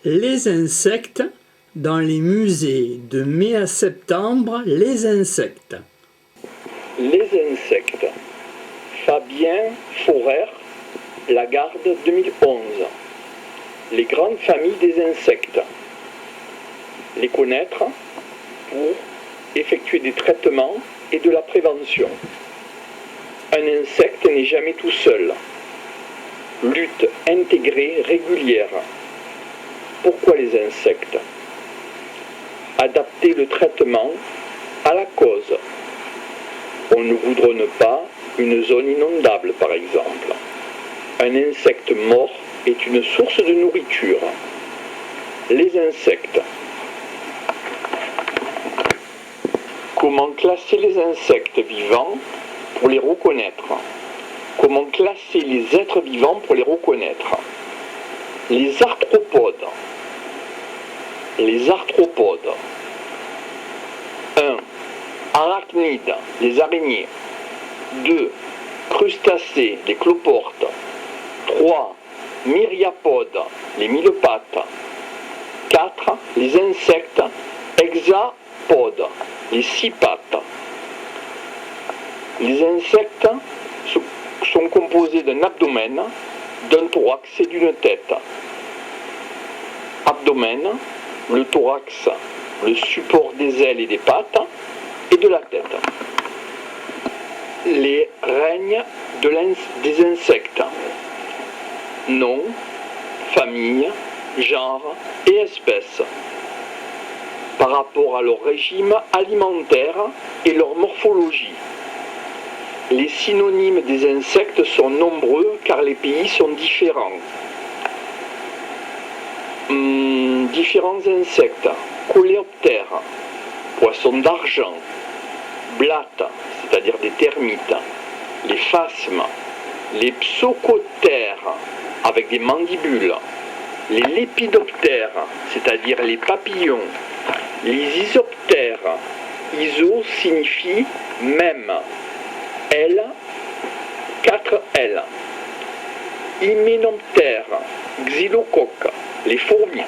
Les insectes dans les musées de mai à septembre, les insectes. Les insectes. Fabien Forer, Lagarde 2011. Les grandes familles des insectes. Les connaître pour effectuer des traitements et de la prévention. Un insecte n'est jamais tout seul. Lutte intégrée régulière. Pourquoi les insectes? Adapter le traitement à la cause. On ne goudronne pas une zone inondable, par exemple. Un insecte mort est une source de nourriture. Les insectes. Comment classer les insectes vivants pour les reconnaître? Comment classer les êtres vivants pour les reconnaître? Les arthropodes. Les arthropodes. 1. Arachnides, les araignées. 2. Crustacés, les cloportes. 3. Myriapodes, les mille-pattes. 4. Les insectes hexapodes, les 6 pattes. Les insectes sont composés d'un abdomen, d'un thorax et d'une tête. Abdomen, le thorax, le support des ailes et des pattes, et de la tête. Les règnes des insectes. Nom, famille, genre et espèce. Par rapport à leur régime alimentaire et leur morphologie. Les synonymes des insectes sont nombreux car les pays sont différents. Différents insectes. Coléoptères, poissons d'argent. Blattes, c'est-à-dire des termites. Les phasmes. Les psocotères, avec des mandibules. Les lépidoptères, c'est-à-dire les papillons. Les isoptères. Iso signifie même. L, 4 L. Hyménoptères, xylocoques, les fourmis.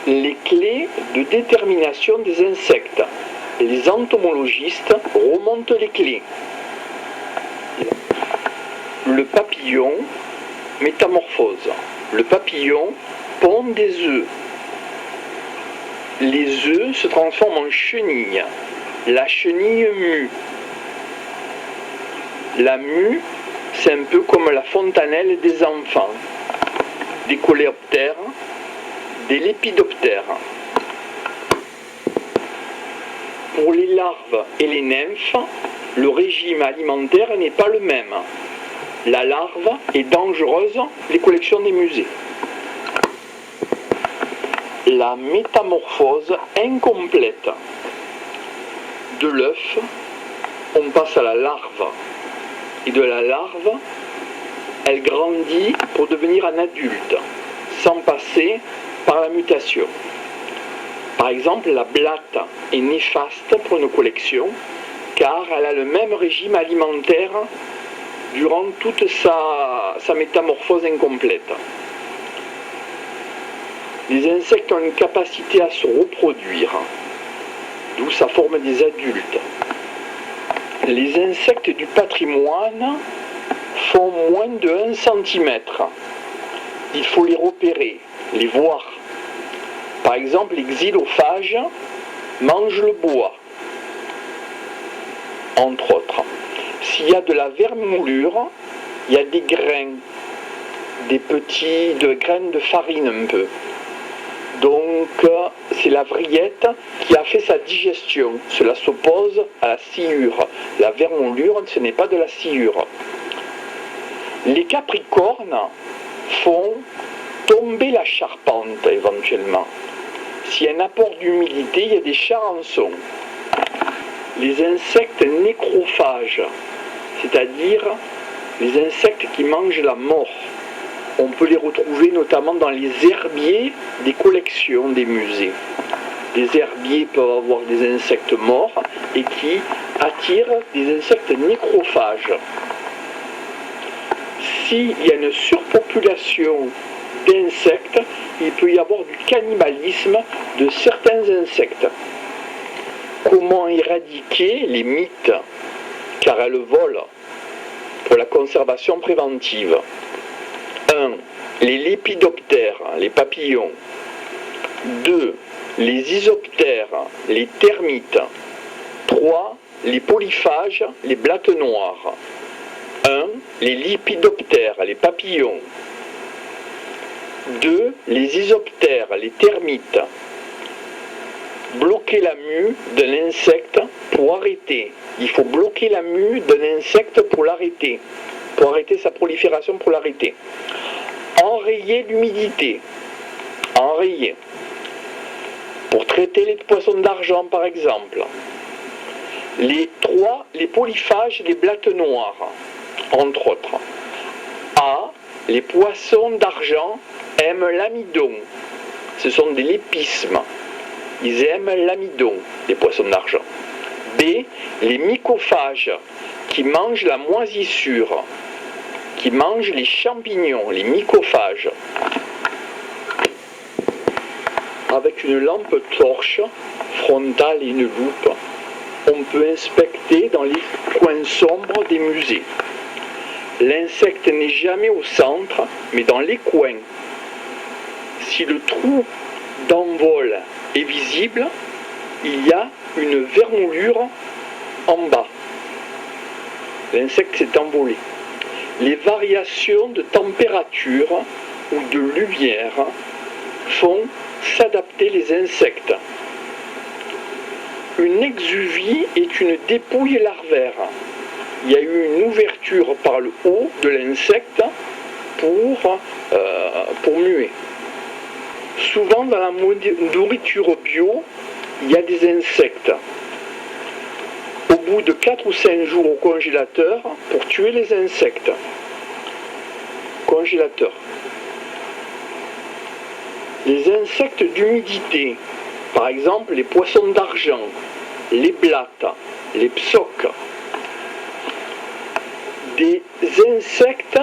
Les clés de détermination des insectes. Les entomologistes remontent les clés. Le papillon, métamorphose. Le papillon pond des œufs. Les œufs se transforment en chenilles. La chenille mue. La mue, c'est un peu comme la fontanelle des enfants. Des coléoptères, des lépidoptères. Pour les larves et les nymphes, le régime alimentaire n'est pas le même. La larve est dangereuse, les collections des musées. La métamorphose incomplète. De l'œuf, on passe à la larve. Et de la larve, elle grandit pour devenir un adulte, sans passer par la mutation. Par exemple, la blatte est néfaste pour une collection, car elle a le même régime alimentaire durant toute sa métamorphose incomplète. Les insectes ont une capacité à se reproduire, d'où ça forme des adultes. Les insectes du patrimoine font moins de 1 cm. Il faut les repérer, les voir. Par exemple, les xylophages mangent le bois, entre autres. S'il y a de la vermoulure, il y a des grains, de graines de farine un peu. Donc, c'est la vrillette qui a fait sa digestion. Cela s'oppose à la sciure. La vermoulure, ce n'est pas de la sciure. Les capricornes font tomber la charpente éventuellement. S'il y a un apport d'humidité, il y a des charançons. Les insectes nécrophages, c'est-à-dire les insectes qui mangent la mort. On peut les retrouver notamment dans les herbiers des collections des musées. Les herbiers peuvent avoir des insectes morts et qui attirent des insectes nécrophages. s'il y a une surpopulation d'insectes, il peut y avoir du cannibalisme de certains insectes. Comment éradiquer les mites, car elles volent, pour la conservation préventive? 1. Les lépidoptères, les papillons. 2. Les isoptères, les termites. 3. Les polyphages, les blattes noires. 1. Les lépidoptères, les papillons. 2. Les isoptères, les termites. Bloquer la mue d'un insecte pour arrêter. Il faut bloquer la mue d'un insecte pour l'arrêter. Pour arrêter sa prolifération, pour l'arrêter. Enrayer l'humidité. Enrayer. Pour traiter les poissons d'argent, par exemple. Les polyphages, les blattes noires, entre autres. A. Les poissons d'argent aiment l'amidon. Ce sont des lépismes. Ils aiment l'amidon, les poissons d'argent. B. Les mycophages, qui mangent la moisissure, qui mangent les champignons, les mycophages. Avec une lampe torche frontale et une loupe, on peut inspecter dans les coins sombres des musées. L'insecte n'est jamais au centre, mais dans les coins. Si le trou d'envol est visible, il y a une vermoulure en bas. L'insecte s'est envolé. Les variations de température ou de lumière font s'adapter les insectes. Une exuvie est une dépouille larvaire. Il y a eu une ouverture par le haut de l'insecte pour muer. Souvent dans la nourriture bio, il y a des insectes. Au bout de 4 ou 5 jours au congélateur pour tuer les insectes. Congélateur. Les insectes d'humidité, par exemple les poissons d'argent, les blattes, les psoques. Des insectes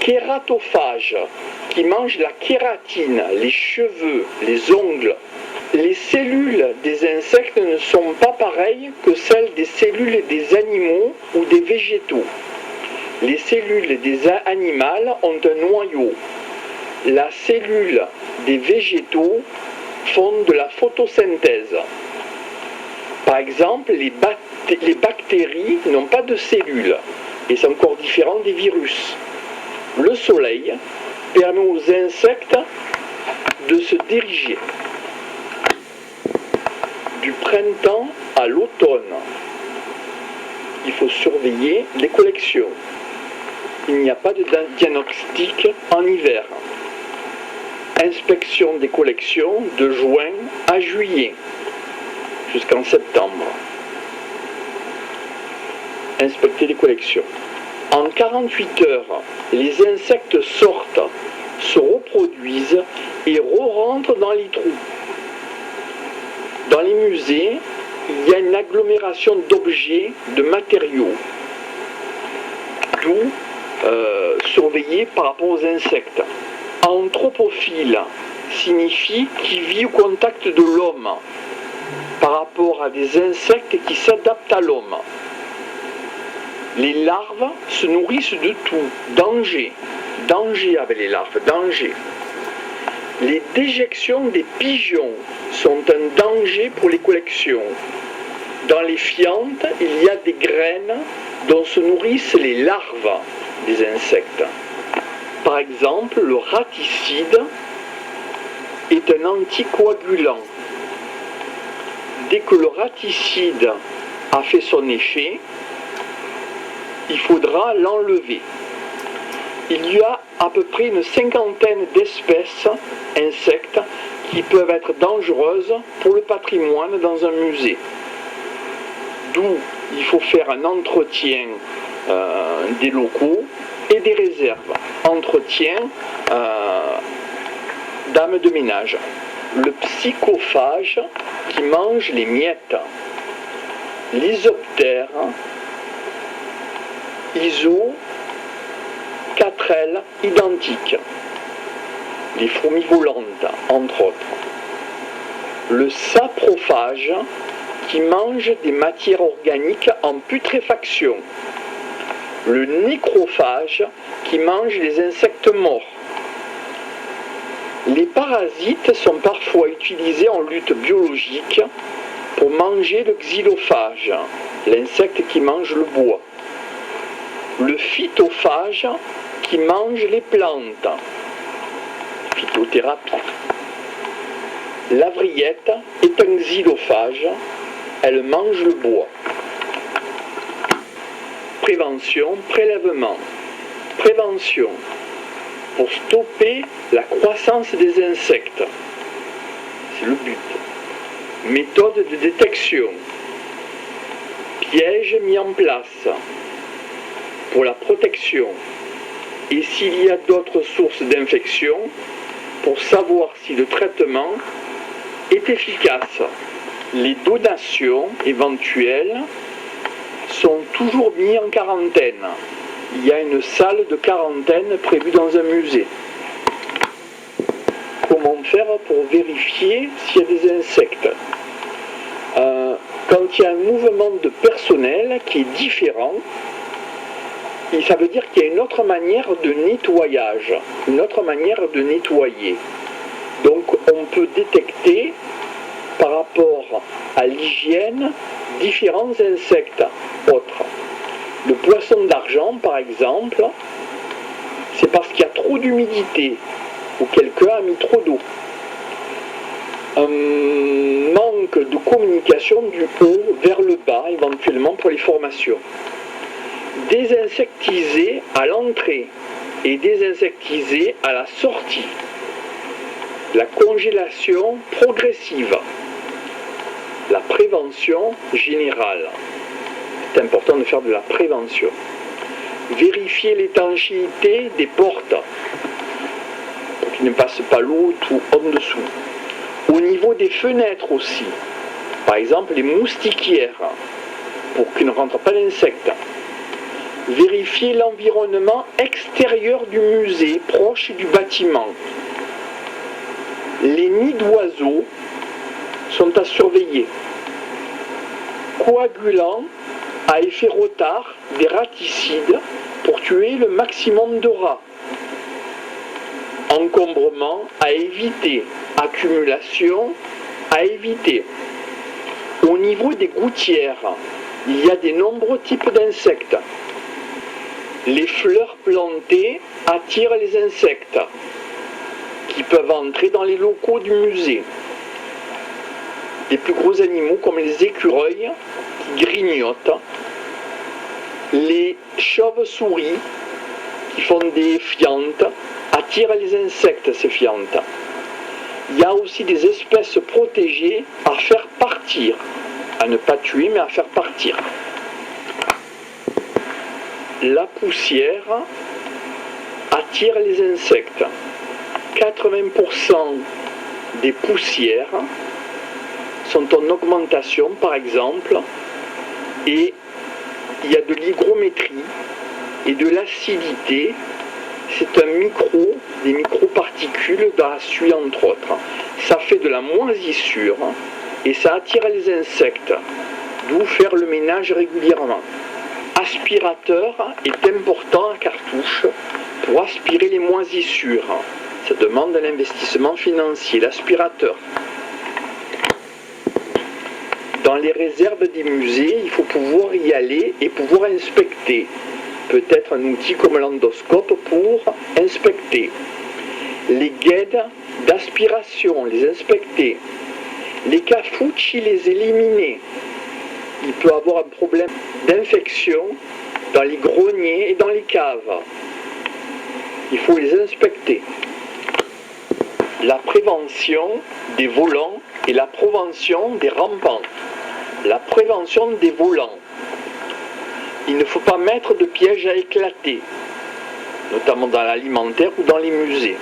kératophages qui mangent la kératine, les cheveux, les ongles. Les cellules des insectes ne sont pas pareilles que celles des cellules des animaux ou des végétaux. Les cellules des animaux ont un noyau. La cellule des végétaux font de la photosynthèse. Par exemple, les bactéries n'ont pas de cellules, et c'est encore différent des virus. Le soleil permet aux insectes de se diriger. Du printemps à l'automne, il faut surveiller les collections. Il n'y a pas de diagnostic en hiver. Inspection des collections de juin à juillet, jusqu'en septembre. Inspecter les collections. En 48 heures, les insectes sortent, se reproduisent et re-rentrent dans les trous. Dans les musées, il y a une agglomération d'objets, de matériaux, d'où surveiller par rapport aux insectes. Anthropophile signifie qui vit au contact de l'homme par rapport à des insectes qui s'adaptent à l'homme. Les larves se nourrissent de tout. Danger. Danger avec les larves. Danger. Les déjections des pigeons sont un danger pour les collections. Dans les fientes, il y a des graines dont se nourrissent les larves des insectes. Par exemple, le raticide est un anticoagulant. Dès que le raticide a fait son effet, il faudra l'enlever. Il y a à peu près une 50aine d'espèces insectes qui peuvent être dangereuses pour le patrimoine dans un musée. D'où il faut faire un entretien des locaux et des réserves. Entretien dame de ménage. Le psychophage qui mange les miettes. L'isoptère, iso, 4 ailes identiques. Les fourmis volantes, entre autres. Le saprophage, qui mange des matières organiques en putréfaction. Le nécrophage, qui mange les insectes morts. Les parasites sont parfois utilisés en lutte biologique pour manger le xylophage, l'insecte qui mange le bois. Le phytophage, qui mange les plantes. Phytothérapie. La vrillette est un xylophage, elle mange le bois. Prévention, prélèvement. Prévention, pour stopper la croissance des insectes. C'est le but. Méthode de détection. Piège mis en place pour la protection. Et s'il y a d'autres sources d'infection, pour savoir si le traitement est efficace. Les donations éventuelles sont toujours mises en quarantaine. Il y a une salle de quarantaine prévue dans un musée. Comment faire pour vérifier s'il y a des insectes? Quand il y a un mouvement de personnel qui est différent, et ça veut dire qu'il y a une autre manière de nettoyage, une autre manière de nettoyer. Donc on peut détecter par rapport à l'hygiène différents insectes autres. Le poisson d'argent par exemple, c'est parce qu'il y a trop d'humidité ou quelqu'un a mis trop d'eau. Un manque de communication du haut vers le bas éventuellement pour les formations. Désinsectiser à l'entrée et désinsectiser à la sortie. La congélation progressive. La prévention générale. C'est important de faire de la prévention. Vérifier l'étanchéité des portes pour qu'il ne passe pas l'eau tout en dessous. Au niveau des fenêtres aussi. Par exemple les moustiquières pour qu'il ne rentre pas d'insectes. Vérifier l'environnement extérieur du musée, proche du bâtiment. Les nids d'oiseaux sont à surveiller. Coagulants à effet retard des raticides pour tuer le maximum de rats. Encombrement à éviter. Accumulation à éviter. Au niveau des gouttières, il y a de nombreux types d'insectes. Les fleurs plantées attirent les insectes qui peuvent entrer dans les locaux du musée. Les plus gros animaux comme les écureuils qui grignotent, les chauves-souris qui font des fientes attirent les insectes, ces fientes. Il y a aussi des espèces protégées à faire partir, à ne pas tuer mais à faire partir. La poussière attire les insectes. 80% des poussières sont en augmentation par exemple et il y a de l'hygrométrie et de l'acidité. C'est des microparticules dans la suie entre autres. Ça fait de la moisissure et ça attire les insectes, d'où faire le ménage régulièrement. Aspirateur est important à cartouche pour aspirer les moisissures. Ça demande un investissement financier, l'aspirateur. Dans les réserves des musées, il faut pouvoir y aller et pouvoir inspecter. Peut-être un outil comme l'endoscope pour inspecter. Les guides d'aspiration, les inspecter. Les cafoucci, les éliminer. Il peut y avoir un problème d'infection dans les greniers et dans les caves. Il faut les inspecter. La prévention des volants et la prévention des rampants. La prévention des volants. Il ne faut pas mettre de pièges à éclater, notamment dans l'alimentaire ou dans les musées.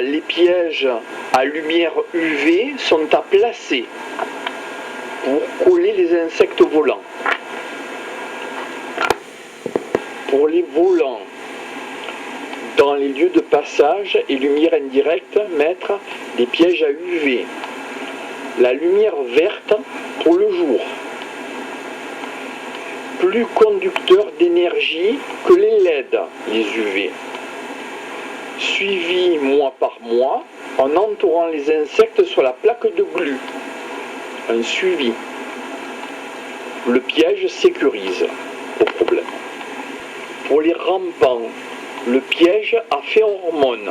Les pièges à lumière UV sont à placer pour coller les insectes volants. pour les volants. Dans les lieux de passage et lumière indirecte, mettre des pièges à UV. La lumière verte pour le jour. Plus conducteur d'énergie que les LED, les UV. Suivi mois par mois en entourant les insectes sur la plaque de glu. Un suivi. Le piège sécurise au problème. Pour les rampants, le piège à phéromone.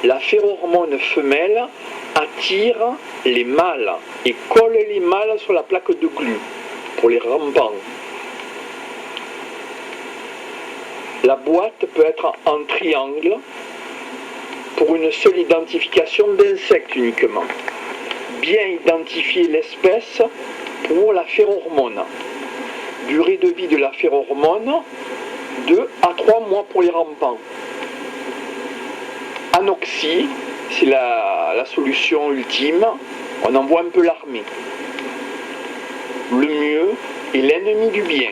La phéromone femelle attire les mâles et colle les mâles sur la plaque de glu pour les rampants. La boîte peut être en triangle pour une seule identification d'insectes uniquement. Bien identifier l'espèce pour la phéromone. Durée de vie de la phéromone, 2 à 3 mois pour les rampants. Anoxie, c'est la solution ultime, on envoie un peu l'armée. Le mieux est l'ennemi du bien.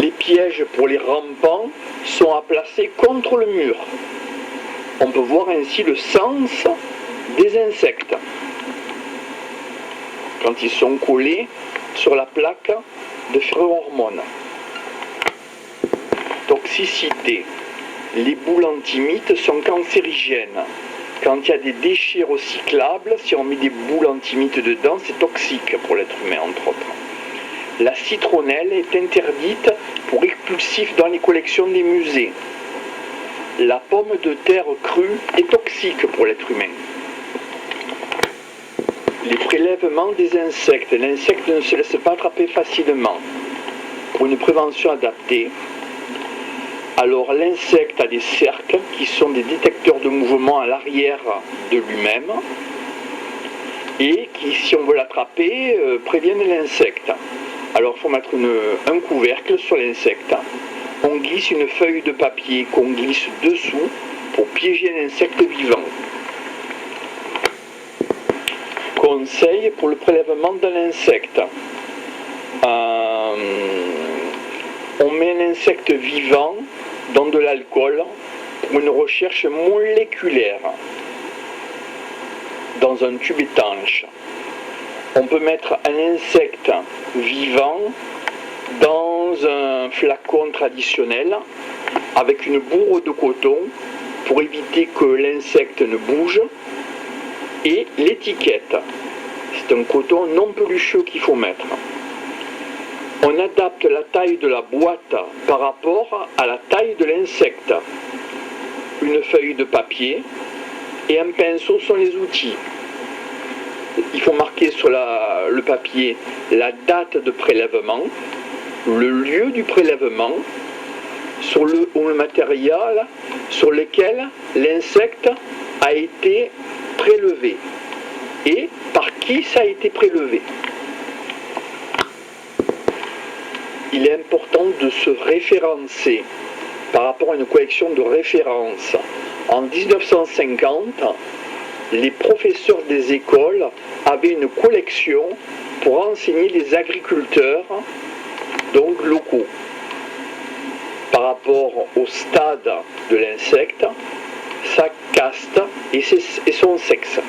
Les pièges pour les rampants sont à placer contre le mur. On peut voir ainsi le sens des insectes quand ils sont collés sur la plaque de phéromone. Toxicité. Les boules antimites sont cancérigènes. Quand il y a des déchets recyclables, si on met des boules antimites dedans, c'est toxique pour l'être humain, entre autres. La citronnelle est interdite pour expulsif dans les collections des musées. La pomme de terre crue est toxique pour l'être humain. Les prélèvements des insectes. L'insecte ne se laisse pas attraper facilement. Pour une prévention adaptée, alors l'insecte a des cercles qui sont des détecteurs de mouvement à l'arrière de lui-même et qui, si on veut l'attraper, préviennent l'insecte. Alors il faut mettre un couvercle sur l'insecte. On glisse une feuille de papier qu'on glisse dessous pour piéger l'insecte vivant. Conseil pour le prélèvement d'un insecte. On met un insecte vivant dans de l'alcool pour une recherche moléculaire dans un tube étanche. On peut mettre un insecte vivant dans un flacon traditionnel avec une bourre de coton pour éviter que l'insecte ne bouge et l'étiquette. C'est un coton non pelucheux qu'il faut mettre. On adapte la taille de la boîte par rapport à la taille de l'insecte. Une feuille de papier et un pinceau sont les outils. Il faut marquer sur le papier la date de prélèvement, le lieu du prélèvement, sur le matériel sur lequel l'insecte a été prélevé et par qui ça a été prélevé. Il est important de se référencer par rapport à une collection de références. En 1950, les professeurs des écoles avaient une collection pour enseigner les agriculteurs, donc locaux, par rapport au stade de l'insecte, sa caste et son sexe.